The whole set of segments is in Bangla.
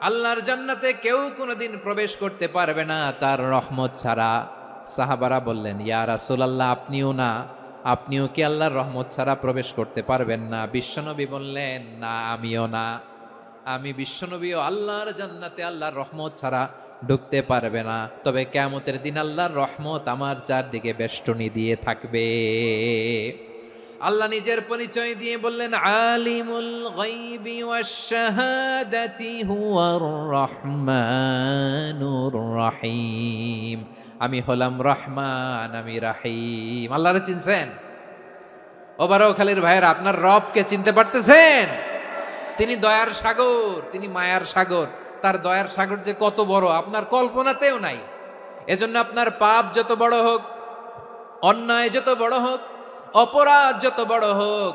আল্লাহর জান্নাতে কেউ কোনোদিন প্রবেশ করতে পারবে না তার রহমত ছাড়া। সাহাবারা বললেন, ইয়া রাসূলুল্লাহ, আপনিও না, আপনিও কি আল্লাহর রহমত ছাড়া প্রবেশ করতে পারবেন না? বিশ্বনবী বললেন, না, আমিও না। আমি বিশ্বনবীও আল্লাহর জান্নাতে আল্লাহর রহমত ছাড়া ঢুকতে পারবে না, তবে কিয়ামতের দিন আল্লাহর রহমত আমার চারদিকে বেষ্টনী দিয়ে থাকবে। আল্লাহ নিজের পরিচয় দিয়ে বললেন, আলিমুল গায়বি ওয়াশ শাহাদাতি হুয়ার রহমানুর রহিম। আমি হলাম রহমান, আমি রাহিম। আল্লাহরে চিনছেন? ওবারখালীর ভাইয়েরা, আপনার রবকে চিনতে পারতেছেন? তিনি দয়ার সাগর, তিনি মায়ার সাগর। তার দয়ার সাগর যে কত বড় আপনার কল্পনাতেও নাই। এজন্য আপনার পাপ যত বড় হোক, অন্যায় যত বড় হোক, অপরাধ যত বড় হোক,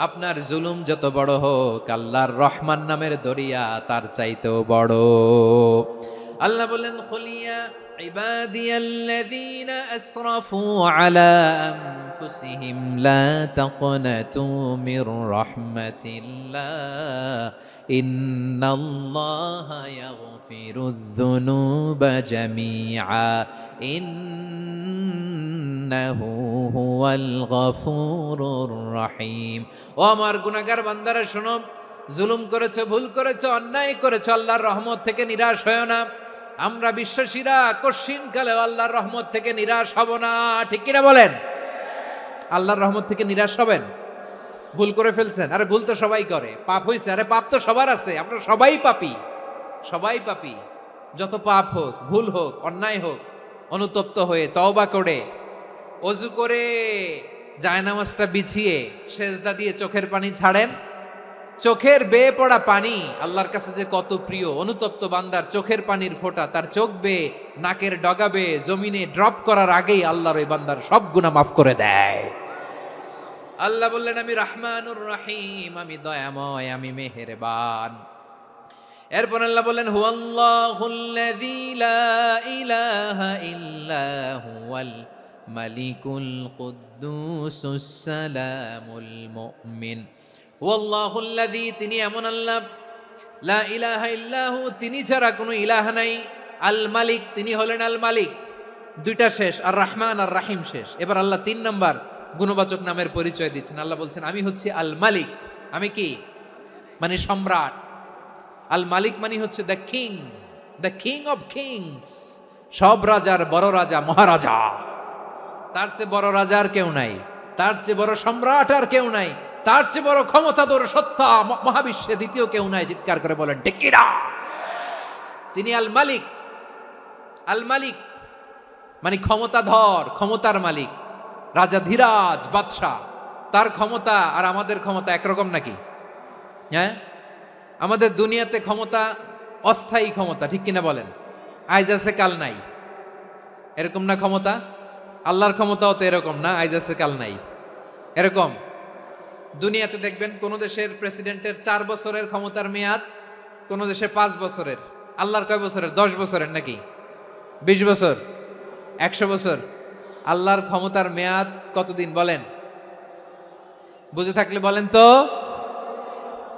আপনার জুলুম যত বড় হোক, আল্লাহর রহমান নামের দরিয়া তার চাইতেও বড়। আল্লাহ বলেন, খুলিয়া ইবাদিয়াল্লাযীনা আসরাফু আলা আনফুসিহিম লা তাকনাতু মির রাহমাতিল্লাহ ইন্নাল্লাহা ইয়াগফিরুয যুনুবা জামিআ ইন্নাহু হুয়াল গফুরুর রহিম। ও আমার গুনাহগার বান্দারা, শোনো, জুলুম করেছো, ভুল করেছো, অন্যায় করেছো, আল্লাহর রহমত থেকে নিরাশ হয়ো না। আমরা বিশ্বাসীরা কশিনকালে আল্লাহর রহমত থেকে নিরাশ হব না, ঠিক কিনা বলেন? আল্লাহর রহমত থেকে নিরাশ হবেন? ভুল করে ফেলছেন, আরে ভুল তো সবাই করে। পাপ হয়েছে, আরে পাপ তো সবার আছে। আপনারা সবাই পাপী, সবাই পাপী। যত পাপ হোক, ভুল হোক, অন্যায় হোক, অনুতপ্ত হয়ে তওবা করে, অজু করে, জায়নামাজটা বিছিয়ে সেজদা দিয়ে চোখের পানি ছাড়েন। চোখের বেয়ে পড়া পানি আল্লাহর কাছে যে কত প্রিয়। অনুতপ্ত বান্দার চোখের পানির ফোঁটা তার চোখ বেয়ে, নাকের ডগা বেয়ে জমিনে ড্রপ করার আগেই আল্লাহর ওই বান্দার সব গুনাহ মাফ করে দেয়। আল্লাহ বললেন, আমি রহমানুর রহিম, আমি দয়াময়, আমি মেহেরবান। এরপর আল্লাহ বললেন, হুয়াল্লাহুল্লাযী লা ইলাহা ইল্লা হুয়াল মালিকুল কুদ্দুসুস সালামুল মুমিন। হুয়াল্লাহুল্লাযী, তিনি এমন আল্লাহ, লা ইলাহা ইল্লাহু, তিনি ছাড়া কোনো ইলাহ নাই। আল মালিক, তিনি হলেন আল মালিক। দুইটা শেষ, আর রহমান আর রাহিম শেষ। এবার আল্লাহ 3 নাম্বার গুণবাচক নামের পরিচয় দিচ্ছেন। আল্লাহ বলছেন, আমি হচ্ছি আল মালিক। আমি কি? মানে সম্রাট। আল মালিক মানে হচ্ছে the king, the king of kings. সব রাজার বড় রাজা, মহারাজা। তার চেয়ে বড় রাজা আর কেউ নাই, তার চেয়ে বড় সম্রাট আর কেউ নাই, তার চেয়ে বড় ক্ষমতাধর সত্তা মহাবিশ্বে দ্বিতীয় কেউ নাই। চিৎকার করে বলেন, ঠিক কিনা? তিনি আল মালিক। আল মালিক মানে ক্ষমতাধর, ক্ষমতার মালিক, রাজা ধীরাজ বাদশাহ। তার ক্ষমতা আর আমাদের ক্ষমতা একরকম নাকি? হ্যাঁ, আমাদের দুনিয়াতে ক্ষমতা অস্থায়ী ক্ষমতা, ঠিক কিনা বলেন? আইজ আছে কাল নাই, এরকম না ক্ষমতা? আল্লাহর ক্ষমতাও তো এরকম না, আইজ আছে কাল নাই এরকম। দুনিয়াতে দেখবেন কোন দেশের প্রেসিডেন্টের 4 বছরের ক্ষমতার মেয়াদ, কোন দেশে 5 বছরের। আল্লাহর কয় বছরের? 10 বছরের নাকি 20 বছর, 100 বছর? আল্লাহর ক্ষমতার মেয়াদ কতদিন বলেন? বুঝে থাকলে বলেন তো।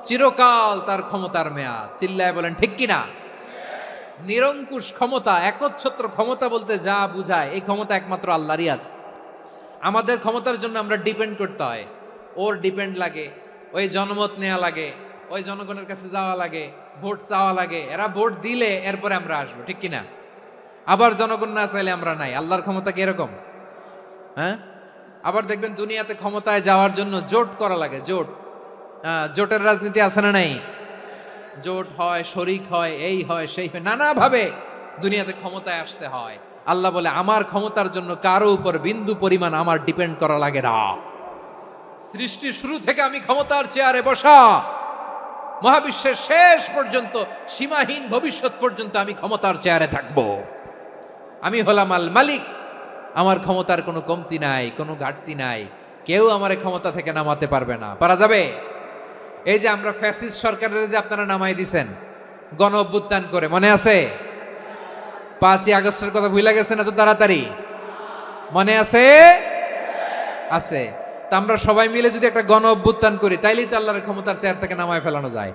চিরকাল তার ক্ষমতার মেয়াদ। চিল্লায় বলেন, ঠিক কিনা? নিরঙ্কুশ ক্ষমতা, একচ্ছত্র ক্ষমতা বলতে যা বুঝায়, এই ক্ষমতা একমাত্র আল্লাহরই আছে। আমাদের ক্ষমতার জন্য আমরা ডিপেন্ড করতে হয়, ওর ডিপেন্ড লাগে, ওই জনমত নেওয়া লাগে, ওই জনগণের কাছে যাওয়া লাগে, ভোট চাওয়া লাগে। এরা ভোট দিলে এরপরে আমরা আসবো, ঠিক কিনা? আবার জনগণ না চাইলে আমরা নাই। আল্লাহর ক্ষমতা কি এরকম? হ্যাঁ। আবার দেখবেন দুনিয়াতে ক্ষমতায় যাওয়ার জন্য জোট করা লাগে। জোট, জোটের রাজনীতি আছে না নাই? জোট হয়, শরিক হয়, এই হয়, সেই হয়, নানাভাবে দুনিয়াতে ক্ষমতায় আসতে হয়। আল্লাহ বলে, আমার ক্ষমতার জন্য কারো উপর বিন্দু পরিমাণ আমার ডিপেন্ড করা লাগে না। সৃষ্টির শুরু থেকে আমি ক্ষমতার চেয়ারে বসা, মহাবিশ্বের শেষ পর্যন্ত, সীমাহীন ভবিষ্যৎ পর্যন্ত আমি ক্ষমতার চেয়ারে থাকব। আমি হলাম আল মালিক। আমার ক্ষমতার কোনো কমতি নাই, কোনো ঘাটতি নাই। কেউ আমার ক্ষমতা থেকে নামাতে পারবে না। পারা যাবে? এই যে আমরা ফ্যাসিস্ট সরকারের যে আপনারা নামাই দিছেন গণ অভ্যুত্থান করে, মনে আছে? 5ই আগস্টের কথা ভুলে গেছেন এত তাড়াতাড়ি? মনে আছে? আছে। তা আমরা সবাই মিলে যদি একটা গণ অভ্যুত্থান করি, তাইলেই তো আল্লাহর ক্ষমতার চেয়ার থেকে নামায় ফেলানো যায়।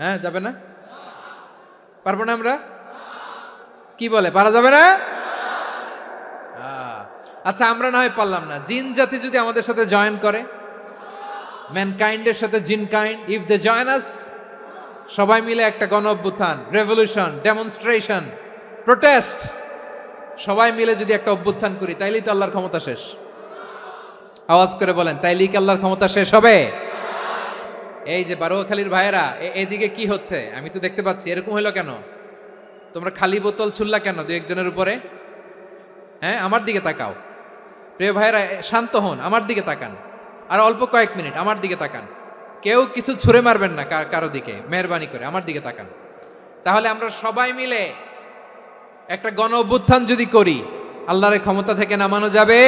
হ্যাঁ, যাবে না? পারবো না আমরা? কি বলে, পারা যাবে না? আচ্ছা, আমরা না হয় পারলাম না, জিন জাতি যদি আমাদের সাথে জয়েন করে, ম্যানকাইন্ডের সাথে জিনকাইন্ড, ইফ দে জয়েন আস, সবাই মিলে একটা গণ অভ্যুত্থান, রেভলিউশন, ডেমনস্ট্রেশন, প্রোটেস্ট, সবাই মিলে যদি একটা অভ্যুত্থান করি, তাইলেই তো আল্লাহর ক্ষমতা শেষ। আওয়াজ করে বলেন, তাইলেই কি আল্লাহর ক্ষমতা শেষ হবে? এই যে বারোয়াখালীর ভাইয়েরা, এদিকে কি হচ্ছে আমি তো দেখতে পাচ্ছি, এরকম হলো কেন? তোমরা খালি বোতল ছুড়লা কেন দু একজনের উপরে? হ্যাঁ, আমার দিকে তাকাও। প্রিয় ভাইয়েরা, শান্ত হন, আমার দিকে তাকান, আর অল্প কয়েক মিনিট আমার দিকে তাকান। কেউ কিছু ছুঁড়ে মারবেন না কারো দিকে, মেহরবানি করে আমার দিকে তাকান। তাহলে আমরা সবাই মিলে একটা গণ অভ্যুত্থান যদি করি, আল্লাহর ক্ষমতা থেকে নামানো যাবে।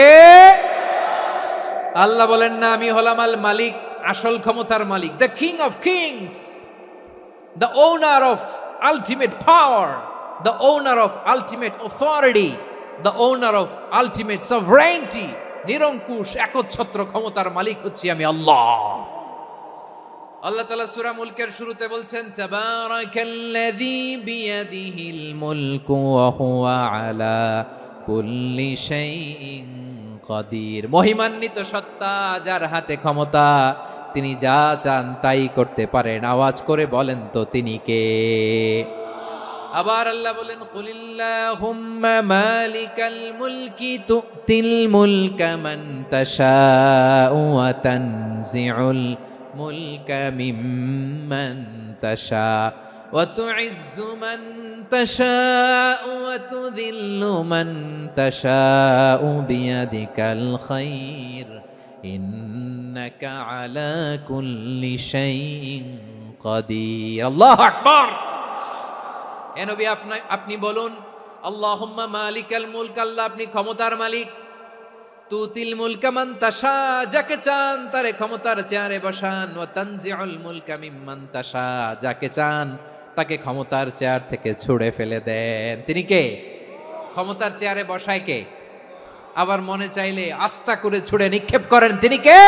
আল্লাহ বলেন না, আমি হলাম আল মালিক, আসল ক্ষমতার মালিক, the king of kings, the owner of ultimate power, the owner of ultimate authority, the owner of ultimate sovereignty. নিরঙ্কুশ একচ্ছত্র ক্ষমতার মালিক হচ্ছি আমি আল্লাহ। আল্লাহ তাআলা সূরা মুলকের শুরুতে বলছেন, তাবারাকাল্লাযী বিয়াদিহিল মুলকু ওয়া হুয়া আলা কুল্লি শাইইন কাদির। মহিমান্বিত সত্তা, যার হাতে ক্ষমতা, তিনি যা চান তাই করতে পারেন। আওয়াজ করে বলেন তো তিনি কে? আবার আল্লাহ বলেন, কুলিল্লাহুম্মা মালিকাল মুলকি তুতিল মুলকা মান তাশাউ ওয়া তানজিউল মুলকা মিম্মান তাশা ওয়া তুইজ্জু মান তাশাউ ওয়া তুযিল্লু মান তাশাউ বিয়াদিকাল খায়র ইন্নাকা আলা কুল্লি শাইইন কাদির। আল্লাহু আকবার। এ নবী, আপনি বলুন, আল্লাহুম্মা মালিকাল মুলক, আল্লাহ আপনি ক্ষমতার মালিক, তুতিল মুলকা মান তাশা, যাকে চান তারে ক্ষমতার চেয়ারে বসান, ওয়া তানজিউল মুলকা মিম্মান তাশা, যাকে চান তাকে ক্ষমতার চেয়ার থেকে ছুঁড়ে ফেলে দেন। তিনি কে? ক্ষমতার চেয়ারে বসায় কে? আবার মনে চাইলে আস্থা করে ছুঁড়ে নিক্ষেপ করেন, তিনি কে?